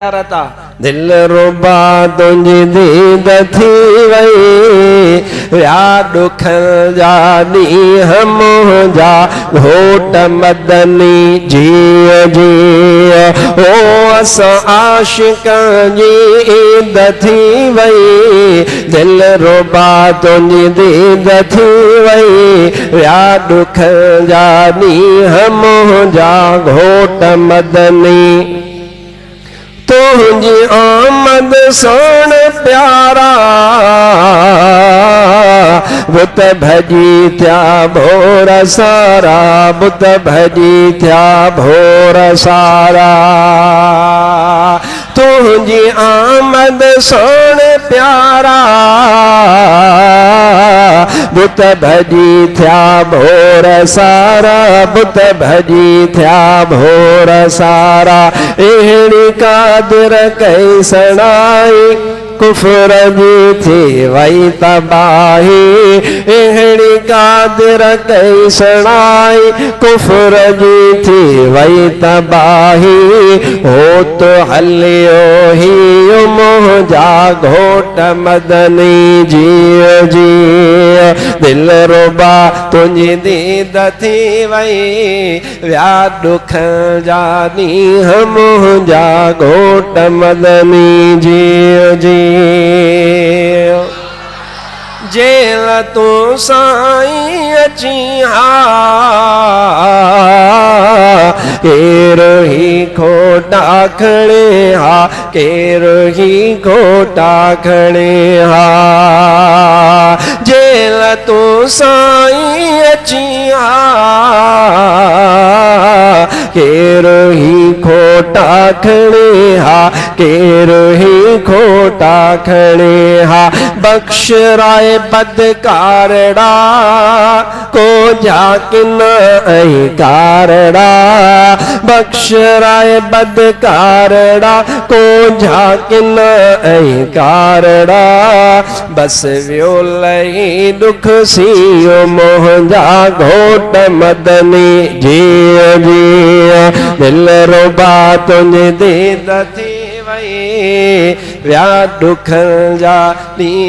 दिल रुबा तुंहिंजी दीद थी वई या दुख जा ॾींहं मुंहिंजा घोट मदनी जीअ जीअ ओ असां आशिक़ जी ईद थी वई दिल रुबा तुंहिंजी दीद थी वई या दुख जा ॾींहं मुंहिंजा घोट मदनी तुझी आमद सोन प्यारा बुत भजी थया भोर सारा बुत भजी थया भोर सारा तुझी आमद सोन प्यारा बुत भजी थया भोर सारा बुत भजी थया भोर सारा अहिड़ी कादिर कई सणाई कुफर जी थी वई तबाही अहिड़ी कादिर कई सणाई कुफर जी थी वई तबाही हो तो हलियो ही मुंहिंजा घोट मदनी जीअ जीअ दिल रुबा तुंहिंजी दीद थी वई विया दुख जा ॾींहं मुंहिंजा घोट मदनी जीअ जीअ जेल तूं साईं अची हा केरु ही खोटा खणे हा केरु ही खोटा खणे हा जेल तूं साईं अची हा केरु ही खोटा खणे हा केरु ही खोटा खणे हा बख्श राय बदकारड़ा को जाकिन ऐं कारड़ा बख्श राय बदकारड़ा को जाकिन ऐं कारड़ा बस वियो लही दुख सियो मुंहिंजा घोट मदनी जीअ जीअ दिल रुबा तुंहिंजी दीद थी वई विया दुख जा ॾींहं